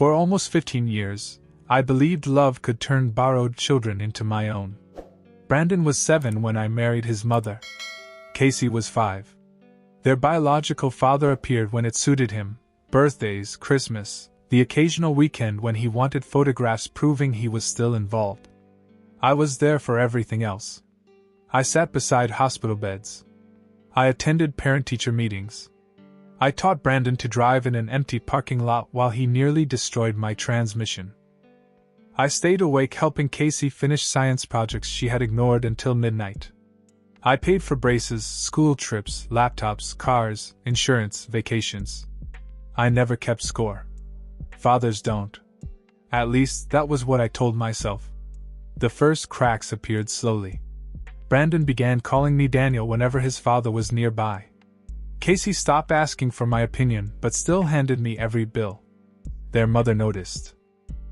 For almost 15 years, I believed love could turn borrowed children into my own. Brandon was 7 when I married his mother. Casey was 5. Their biological father appeared when it suited him: birthdays, Christmas, the occasional weekend when he wanted photographs proving he was still involved. I was there for everything else. I sat beside hospital beds. I attended parent-teacher meetings. I taught Brandon to drive in an empty parking lot while he nearly destroyed my transmission. I stayed awake helping Casey finish science projects she had ignored until midnight. I paid for braces, school trips, laptops, cars, insurance, vacations. I never kept score. Fathers don't. At least, that was what I told myself. The first cracks appeared slowly. Brandon began calling me Daniel whenever his father was nearby. Casey stopped asking for my opinion but still handed me every bill. Their mother noticed.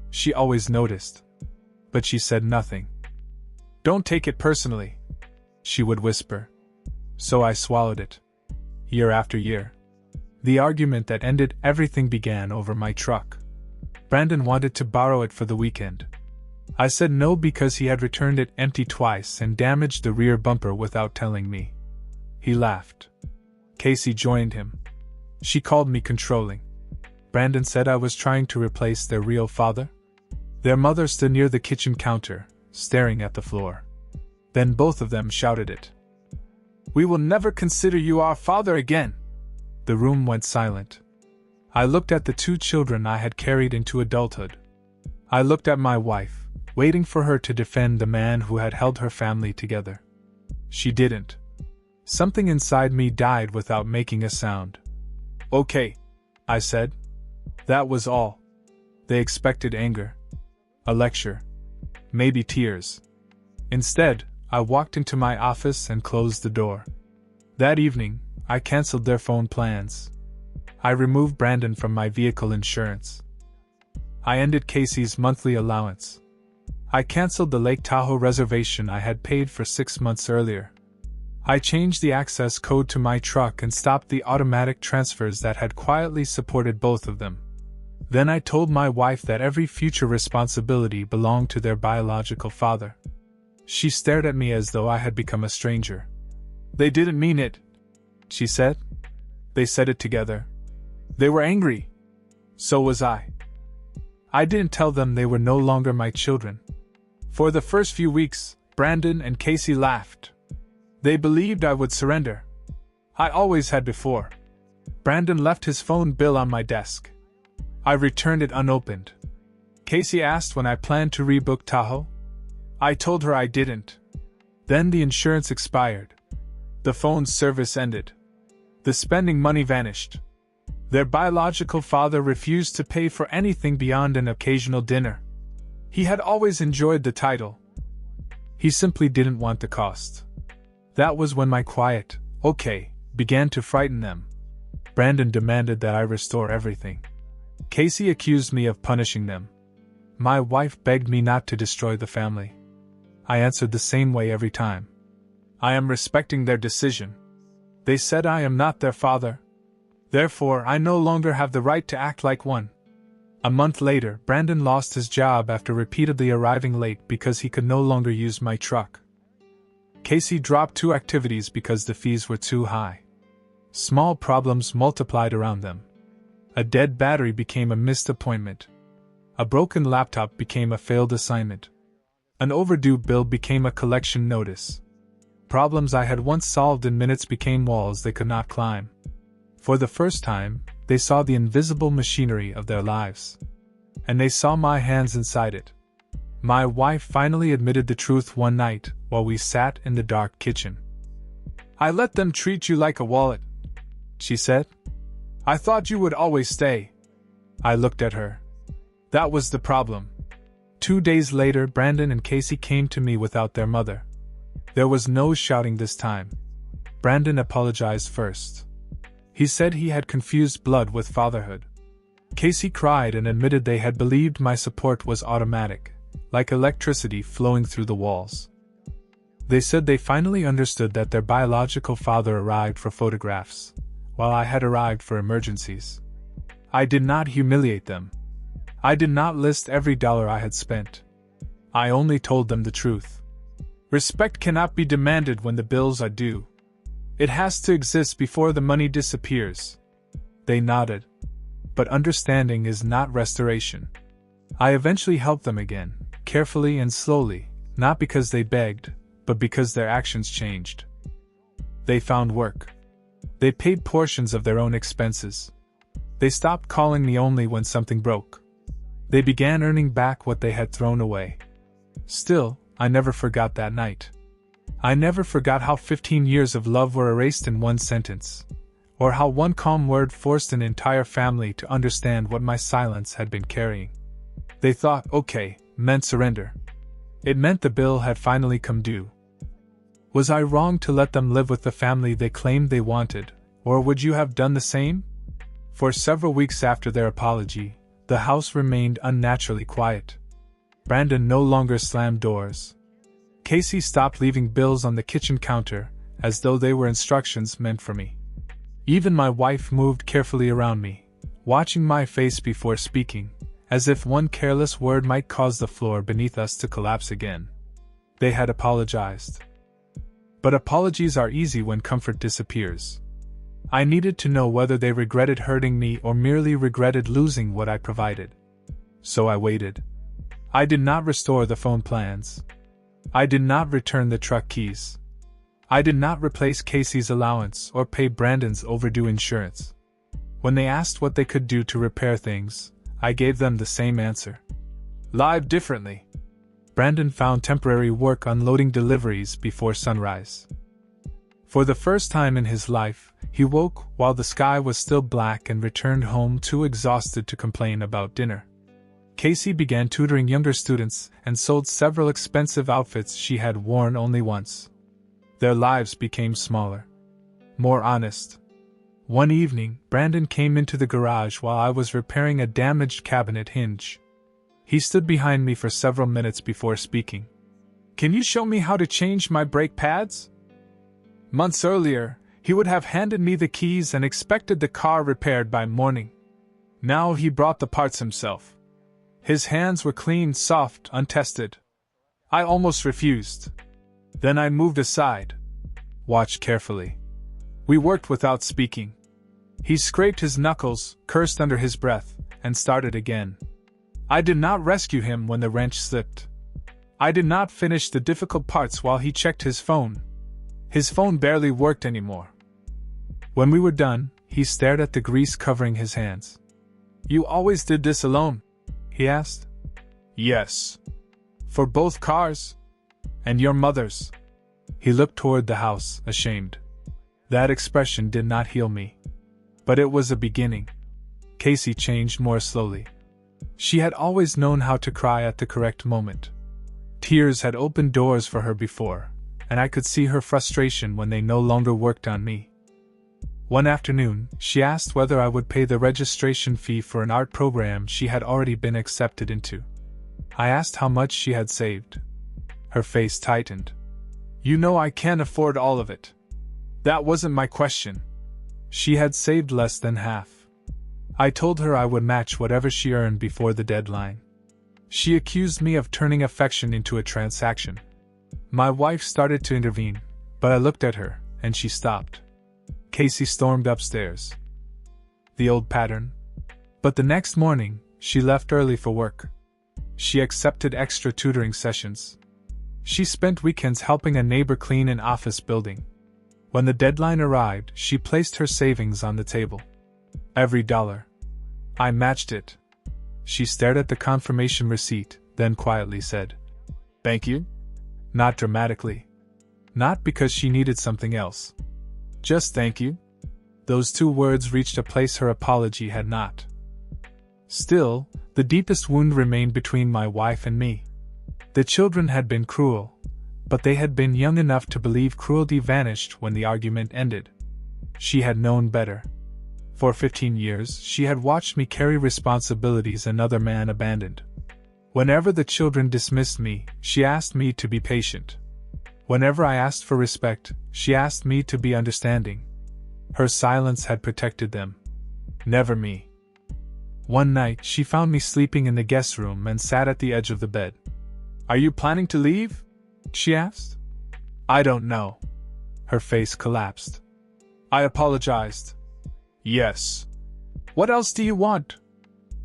She always noticed. But she said nothing. "Don't take it personally," she would whisper. So I swallowed it. Year after year. The argument that ended everything began over my truck. Brandon wanted to borrow it for the weekend. I said no because he had returned it empty twice and damaged the rear bumper without telling me. He laughed. Casey joined him. She called me controlling. Brandon said I was trying to replace their real father. Their mother stood near the kitchen counter, staring at the floor. Then both of them shouted it. "We will never consider you our father again!" The room went silent. I looked at the 2 children I had carried into adulthood. I looked at my wife, waiting for her to defend the man who had held her family together. She didn't. Something inside me died without making a sound. "Okay," I said. That was all. They expected anger. A lecture. Maybe tears. Instead, I walked into my office and closed the door. That evening, I canceled their phone plans. I removed Brandon from my vehicle insurance. I ended Casey's monthly allowance. I canceled the Lake Tahoe reservation I had paid for 6 months earlier. I changed the access code to my truck and stopped the automatic transfers that had quietly supported both of them. Then I told my wife that every future responsibility belonged to their biological father. She stared at me as though I had become a stranger. "They didn't mean it," she said. They said it together. They were angry. So was I. I didn't tell them they were no longer my children. For the first few weeks, Brandon and Casey laughed. They believed I would surrender. I always had before. Brandon left his phone bill on my desk. I returned it unopened. Casey asked when I planned to rebook Tahoe. I told her I didn't. Then the insurance expired. The phone service ended. The spending money vanished. Their biological father refused to pay for anything beyond an occasional dinner. He had always enjoyed the title. He simply didn't want the cost. That was when my quiet, "okay," began to frighten them. Brandon demanded that I restore everything. Casey accused me of punishing them. My wife begged me not to destroy the family. I answered the same way every time. I am respecting their decision. They said I am not their father. Therefore, I no longer have the right to act like one. A month later, Brandon lost his job after repeatedly arriving late because he could no longer use my truck. Casey dropped 2 activities because the fees were too high. Small problems multiplied around them. A dead battery became a missed appointment. A broken laptop became a failed assignment. An overdue bill became a collection notice. Problems I had once solved in minutes became walls they could not climb. For the first time, they saw the invisible machinery of their lives. And they saw my hands inside it. My wife finally admitted the truth one night while we sat in the dark kitchen. "I let them treat you like a wallet," she said. "I thought you would always stay." I looked at her. That was the problem. 2 days later, Brandon and Casey came to me without their mother. There was no shouting this time. Brandon apologized first. He said he had confused blood with fatherhood. Casey cried and admitted they had believed my support was automatic, like electricity flowing through the walls. They said they finally understood that their biological father arrived for photographs, while I had arrived for emergencies. I did not humiliate them. I did not list every dollar I had spent. I only told them the truth. Respect cannot be demanded when the bills are due. It has to exist before the money disappears. They nodded. But understanding is not restoration. I eventually helped them again, carefully and slowly, not because they begged, but because their actions changed. They found work. They paid portions of their own expenses. They stopped calling me only when something broke. They began earning back what they had thrown away. Still, I never forgot that night. I never forgot how 15 years of love were erased in one sentence, or how one calm word forced an entire family to understand what my silence had been carrying. They thought, okay, meant surrender. It meant the bill had finally come due. Was I wrong to let them live with the family they claimed they wanted, or would you have done the same? For several weeks after their apology, the house remained unnaturally quiet. Brandon no longer slammed doors. Casey stopped leaving bills on the kitchen counter, as though they were instructions meant for me. Even my wife moved carefully around me, watching my face before speaking, as if one careless word might cause the floor beneath us to collapse again. They had apologized. But apologies are easy when comfort disappears. I needed to know whether they regretted hurting me or merely regretted losing what I provided. So I waited. I did not restore the phone plans. I did not return the truck keys. I did not replace Casey's allowance or pay Brandon's overdue insurance. When they asked what they could do to repair things, I gave them the same answer. Live differently. Brandon found temporary work unloading deliveries before sunrise. For the first time in his life, he woke while the sky was still black and returned home too exhausted to complain about dinner. Casey began tutoring younger students and sold several expensive outfits she had worn only once. Their lives became smaller, more honest. One evening, Brandon came into the garage while I was repairing a damaged cabinet hinge. He stood behind me for several minutes before speaking. Can you show me how to change my brake pads? Months earlier, he would have handed me the keys and expected the car repaired by morning. Now he brought the parts himself. His hands were clean, soft, untested. I almost refused. Then I moved aside. Watched carefully. We worked without speaking. He scraped his knuckles, cursed under his breath, and started again. I did not rescue him when the wrench slipped. I did not finish the difficult parts while he checked his phone. His phone barely worked anymore. When we were done, he stared at the grease covering his hands. You always did this alone? He asked. Yes. For both cars? And your mother's? He looked toward the house, ashamed. That expression did not heal me. But it was a beginning. Casey changed more slowly. She had always known how to cry at the correct moment. Tears had opened doors for her before, and I could see her frustration when they no longer worked on me. One afternoon, she asked whether I would pay the registration fee for an art program she had already been accepted into. I asked how much she had saved. Her face tightened. You know I can't afford all of it. That wasn't my question. She had saved less than half. I told her I would match whatever she earned before the deadline. She accused me of turning affection into a transaction. My wife started to intervene, but I looked at her, and she stopped. Casey stormed upstairs. The old pattern. But the next morning, she left early for work. She accepted extra tutoring sessions. She spent weekends helping a neighbor clean an office building. When the deadline arrived, she placed her savings on the table. Every dollar. I matched it. She stared at the confirmation receipt, then quietly said, "Thank you?" Not dramatically. Not because she needed something else. Just thank you. Those two words reached a place her apology had not. Still, the deepest wound remained between my wife and me. The children had been cruel, but they had been young enough to believe cruelty vanished when the argument ended. She had known better. For 15 years, she had watched me carry responsibilities another man abandoned. Whenever the children dismissed me, she asked me to be patient. Whenever I asked for respect, she asked me to be understanding. Her silence had protected them. Never me. One night, she found me sleeping in the guest room and sat at the edge of the bed. "Are you planning to leave?" she asked. "I don't know." Her face collapsed. I apologized. "Yes. What else do you want?"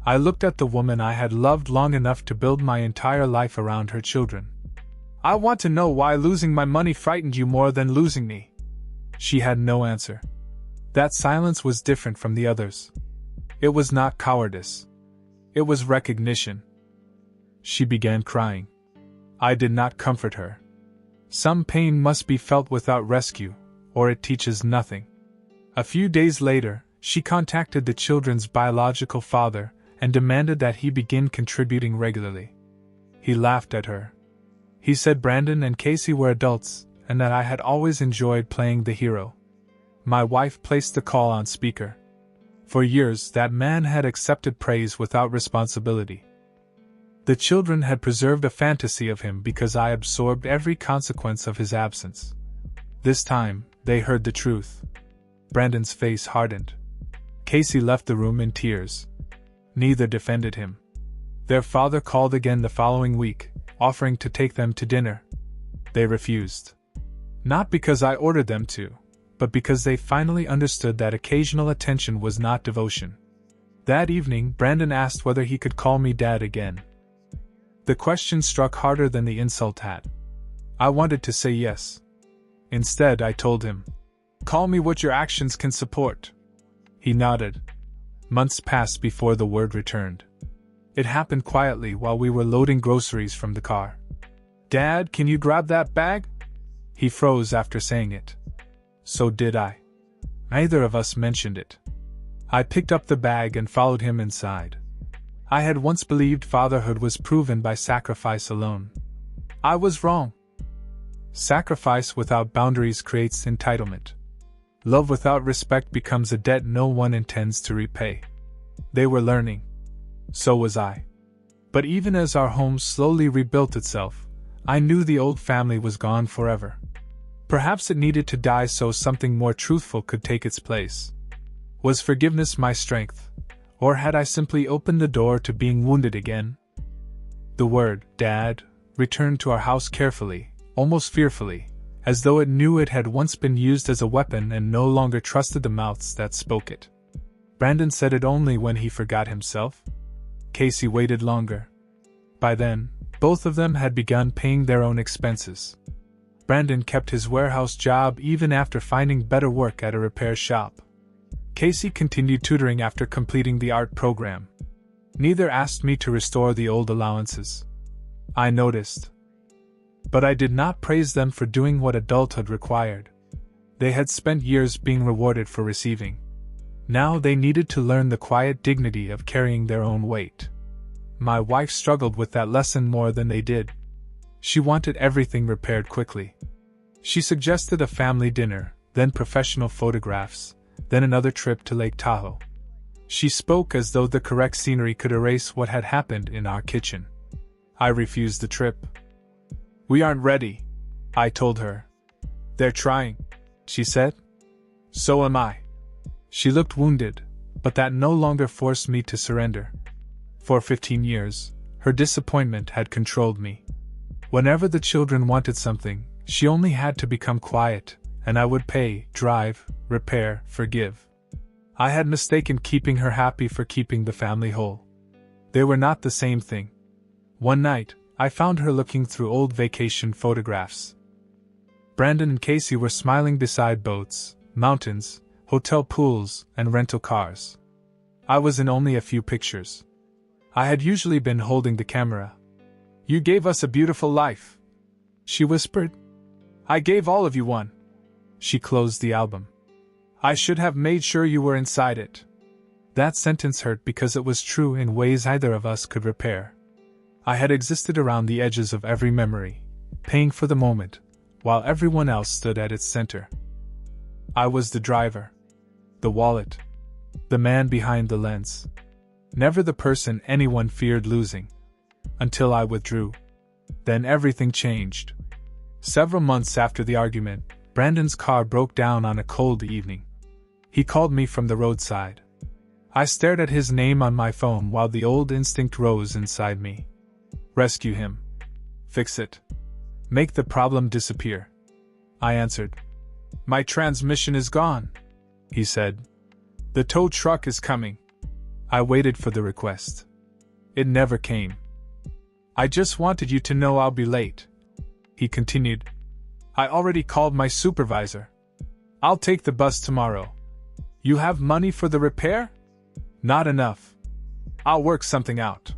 I looked at the woman I had loved long enough to build my entire life around her children. "I want to know why losing my money frightened you more than losing me." She had no answer. That silence was different from the others. It was not cowardice. It was recognition. She began crying. I did not comfort her. Some pain must be felt without rescue, or it teaches nothing. A few days later, she contacted the children's biological father and demanded that he begin contributing regularly. He laughed at her. He said Brandon and Casey were adults, and that I had always enjoyed playing the hero. My wife placed the call on speaker. For years, that man had accepted praise without responsibility. The children had preserved a fantasy of him because I absorbed every consequence of his absence. This time, they heard the truth. Brandon's face hardened. Casey left the room in tears. Neither defended him. Their father called again the following week, offering to take them to dinner. They refused. Not because I ordered them to, but because they finally understood that occasional attention was not devotion. That evening, Brandon asked whether he could call me Dad again. The question struck harder than the insult had. I wanted to say yes. Instead, I told him, "Call me what your actions can support." He nodded. Months passed before the word returned. It happened quietly while we were loading groceries from the car. "Dad, can you grab that bag?" He froze after saying it. So did I. Neither of us mentioned it. I picked up the bag and followed him inside. I had once believed fatherhood was proven by sacrifice alone. I was wrong. Sacrifice without boundaries creates entitlement. Love without respect becomes a debt no one intends to repay. They were learning. So was I. But even as our home slowly rebuilt itself, I knew the old family was gone forever. Perhaps it needed to die so something more truthful could take its place. Was forgiveness my strength, or had I simply opened the door to being wounded again? The word, Dad, returned to our house carefully, almost fearfully, as though it knew it had once been used as a weapon and no longer trusted the mouths that spoke it. Brandon said it only when he forgot himself. Casey waited longer. By then, both of them had begun paying their own expenses. Brandon kept his warehouse job even after finding better work at a repair shop. Casey continued tutoring after completing the art program. Neither asked me to restore the old allowances. I noticed. But I did not praise them for doing what adulthood required. They had spent years being rewarded for receiving. Now they needed to learn the quiet dignity of carrying their own weight. My wife struggled with that lesson more than they did. She wanted everything repaired quickly. She suggested a family dinner, then professional photographs, then another trip to Lake Tahoe. She spoke as though the correct scenery could erase what had happened in our kitchen. I refused the trip. "We aren't ready," I told her. "They're trying," she said. "So am I." She looked wounded, but that no longer forced me to surrender. For 15 years, her disappointment had controlled me. Whenever the children wanted something, she only had to become quiet, and I would pay, drive, repair, forgive. I had mistaken keeping her happy for keeping the family whole. They were not the same thing. One night, I found her looking through old vacation photographs. Brandon and Casey were smiling beside boats, mountains, hotel pools, and rental cars. I was in only a few pictures. I had usually been holding the camera. "You gave us a beautiful life," she whispered. "I gave all of you one." She closed the album. "I should have made sure you were inside it." That sentence hurt because it was true in ways either of us could repair. I had existed around the edges of every memory, paying for the moment, while everyone else stood at its center. I was the driver, the wallet, the man behind the lens. Never the person anyone feared losing. Until I withdrew. Then everything changed. Several months after the argument, Brandon's car broke down on a cold evening. He called me from the roadside. I stared at his name on my phone while the old instinct rose inside me. Rescue him. Fix it. Make the problem disappear. I answered. My transmission is gone, he said. The tow truck is coming. I waited for the request. It never came. I just wanted you to know I'll be late, he continued. I already called my supervisor. I'll take the bus tomorrow. You have money for the repair? Not enough. I'll work something out.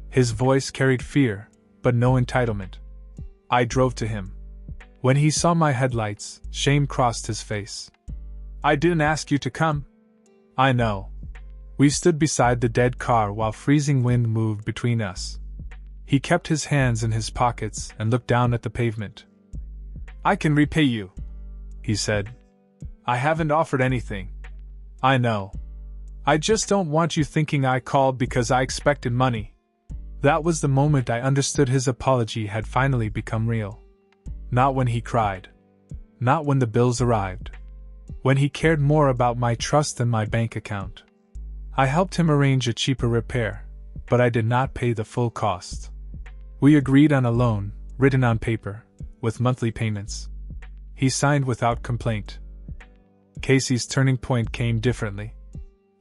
His voice carried fear, but no entitlement. I drove to him. When he saw my headlights, shame crossed his face. I didn't ask you to come. I know. We stood beside the dead car while freezing wind moved between us. He kept his hands in his pockets and looked down at the pavement. I can repay you, he said. I haven't offered anything. I know. I just don't want you thinking I called because I expected money. That was the moment I understood his apology had finally become real. Not when he cried. Not when the bills arrived. When he cared more about my trust than my bank account. I helped him arrange a cheaper repair, but I did not pay the full cost. We agreed on a loan, written on paper, with monthly payments. He signed without complaint. Casey's turning point came differently.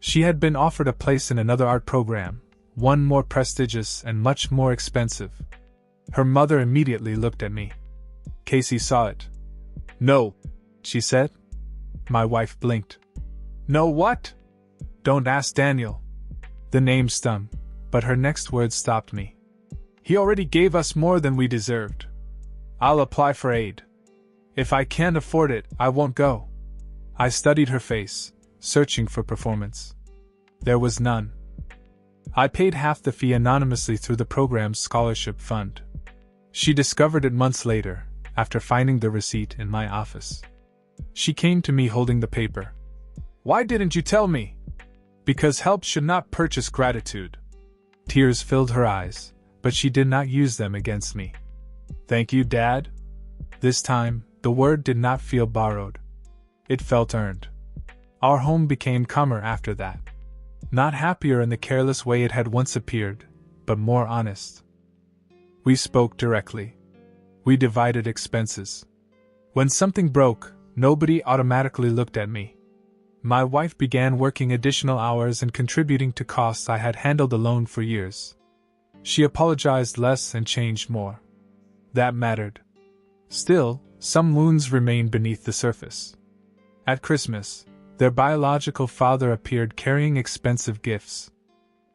She had been offered a place in another art program, one more prestigious and much more expensive. Her mother immediately looked at me. Casey saw it. No, she said. My wife blinked. No what? Don't ask Daniel. The name stung, but her next words stopped me. He already gave us more than we deserved. I'll apply for aid. If I can't afford it, I won't go. I studied her face, searching for performance. There was none. I paid half the fee anonymously through the program's scholarship fund. She discovered it months later, after finding the receipt in my office. She came to me holding the paper. Why didn't you tell me? Because help should not purchase gratitude. Tears filled her eyes, but she did not use them against me. Thank you, Dad. This time, the word did not feel borrowed. It felt earned. Our home became calmer after that. Not happier in the careless way it had once appeared, but more honest. We spoke directly. We divided expenses. When something broke, nobody automatically looked at me. My wife began working additional hours and contributing to costs I had handled alone for years. She apologized less and changed more. That mattered. Still, some wounds remained beneath the surface. At Christmas, their biological father appeared carrying expensive gifts.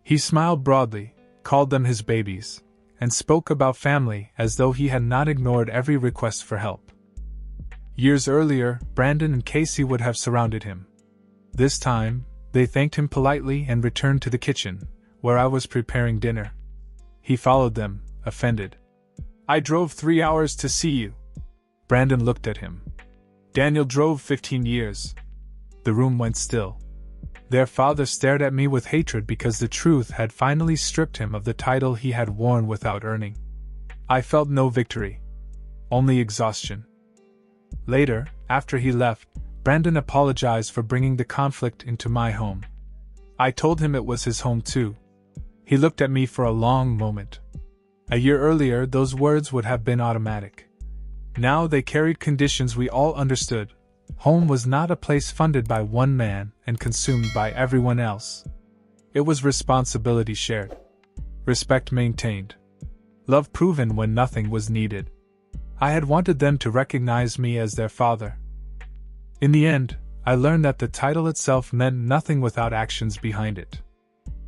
He smiled broadly, called them his babies, and spoke about family as though he had not ignored every request for help. Years earlier, Brandon and Casey would have surrounded him. This time, they thanked him politely and returned to the kitchen, where I was preparing dinner. He followed them, offended. I drove 3 hours to see you. Brandon looked at him. Daniel drove 15 years. The room went still. Their father stared at me with hatred because the truth had finally stripped him of the title he had worn without earning. I felt no victory. Only exhaustion. Later, after he left, Brandon apologized for bringing the conflict into my home. I told him it was his home too. He looked at me for a long moment. A year earlier, those words would have been automatic. Now they carried conditions we all understood. Home was not a place funded by one man and consumed by everyone else. It was responsibility shared. Respect maintained. Love proven when nothing was needed. I had wanted them to recognize me as their father. In the end, I learned that the title itself meant nothing without actions behind it.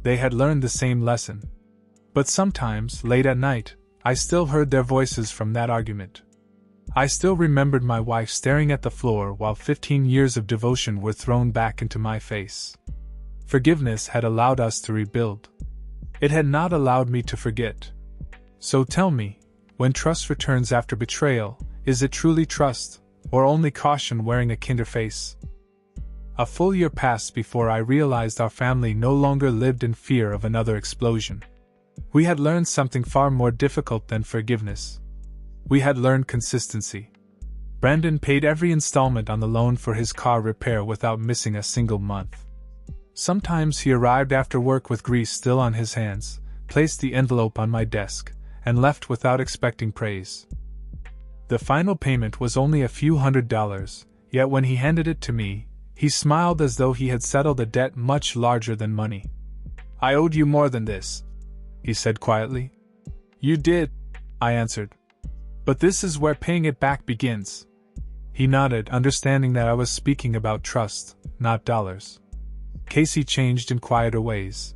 They had learned the same lesson. But sometimes, late at night, I still heard their voices from that argument. I still remembered my wife staring at the floor while 15 years of devotion were thrown back into my face. Forgiveness had allowed us to rebuild. It had not allowed me to forget. So tell me, when trust returns after betrayal, is it truly trust, or only caution wearing a kinder face? A full year passed before I realized our family no longer lived in fear of another explosion. We had learned something far more difficult than forgiveness. We had learned consistency. Brandon paid every installment on the loan for his car repair without missing a single month. Sometimes he arrived after work with grease still on his hands, placed the envelope on my desk, and left without expecting praise. The final payment was only a few $100s, yet when he handed it to me, he smiled as though he had settled a debt much larger than money. "I owed you more than this," he said quietly. "You did," I answered. "But this is where paying it back begins." He nodded, understanding that I was speaking about trust, not dollars. Casey changed in quieter ways.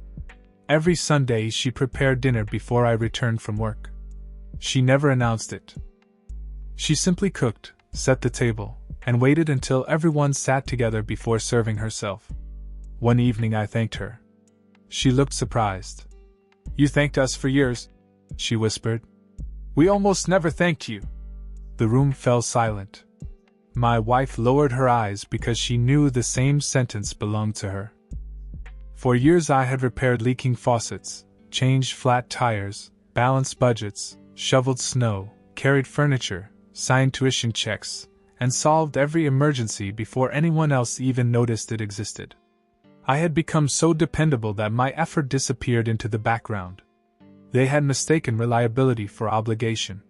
Every Sunday she prepared dinner before I returned from work. She never announced it. She simply cooked, set the table, and waited until everyone sat together before serving herself. One evening I thanked her. She looked surprised. "You thanked us for years," she whispered. "We almost never thanked you." The room fell silent. My wife lowered her eyes because she knew the same sentence belonged to her. For years I had repaired leaking faucets, changed flat tires, balanced budgets, shoveled snow, carried furniture, signed tuition checks, and solved every emergency before anyone else even noticed it existed. I had become so dependable that my effort disappeared into the background. They had mistaken reliability for obligation.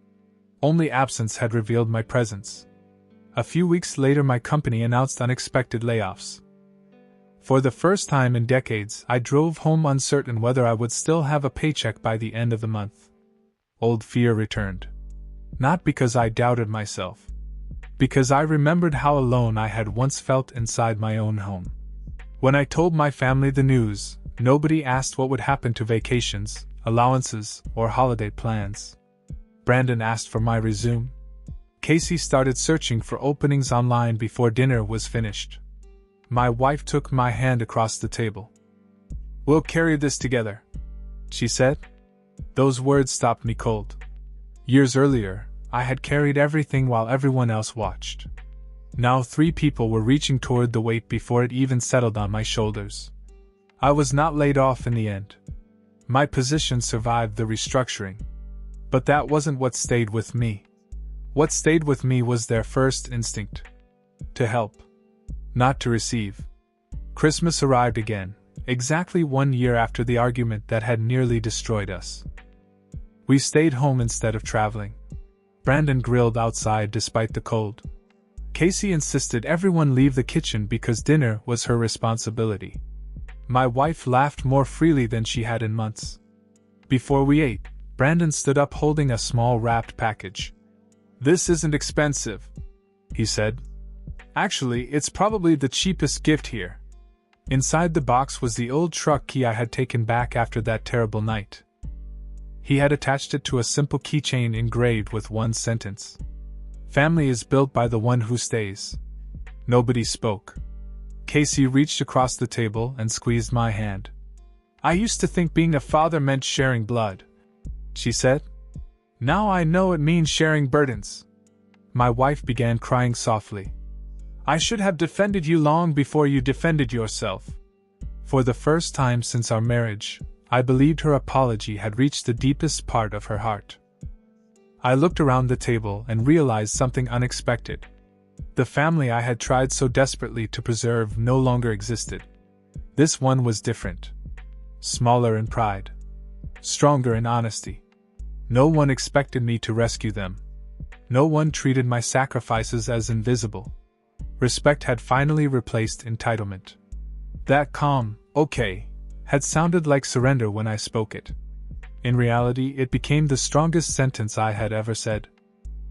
Only absence had revealed my presence. A few weeks later my company announced unexpected layoffs. For the first time in decades, I drove home uncertain whether I would still have a paycheck by the end of the month. Old fear returned. Not because I doubted myself. Because I remembered how alone I had once felt inside my own home. When I told my family the news, nobody asked what would happen to vacations, allowances, or holiday plans. Brandon asked for my resume. Casey started searching for openings online before dinner was finished. My wife took my hand across the table. "We'll carry this together," she said. Those words stopped me cold. Years earlier, I had carried everything while everyone else watched. Now 3 people were reaching toward the weight before it even settled on my shoulders. I was not laid off in the end. My position survived the restructuring. But that wasn't what stayed with me. What stayed with me was their first instinct. To help. Not to receive. Christmas arrived again, exactly 1 year after the argument that had nearly destroyed us. We stayed home instead of traveling. Brandon grilled outside despite the cold. Casey insisted everyone leave the kitchen because dinner was her responsibility. My wife laughed more freely than she had in months. Before we ate, Brandon stood up holding a small wrapped package. "This isn't expensive," he said. "Actually, it's probably the cheapest gift here." Inside the box was the old truck key I had taken back after that terrible night. He had attached it to a simple keychain engraved with one sentence. "Family is built by the one who stays." Nobody spoke. Casey reached across the table and squeezed my hand. "I used to think being a father meant sharing blood," she said. "Now I know it means sharing burdens." My wife began crying softly. "I should have defended you long before you defended yourself." For the first time since our marriage, I believed her apology had reached the deepest part of her heart. I looked around the table and realized something unexpected. The family I had tried so desperately to preserve no longer existed. This one was different. Smaller in pride. Stronger in honesty. No one expected me to rescue them. No one treated my sacrifices as invisible. Respect had finally replaced entitlement. That calm, "okay," had sounded like surrender when I spoke it. In reality, it became the strongest sentence I had ever said.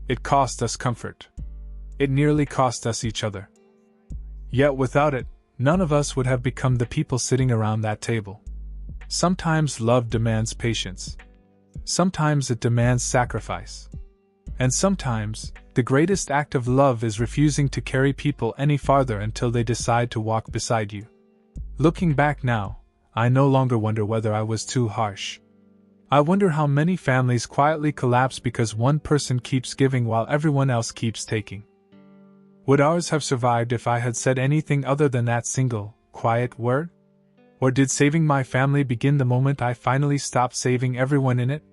It cost us comfort. It nearly cost us each other. Yet without it, none of us would have become the people sitting around that table. Sometimes love demands patience. Sometimes it demands sacrifice. And sometimes, the greatest act of love is refusing to carry people any farther until they decide to walk beside you. Looking back now, I no longer wonder whether I was too harsh. I wonder how many families quietly collapse because one person keeps giving while everyone else keeps taking. Would ours have survived if I had said anything other than that single, quiet word? Or did saving my family begin the moment I finally stopped saving everyone in it?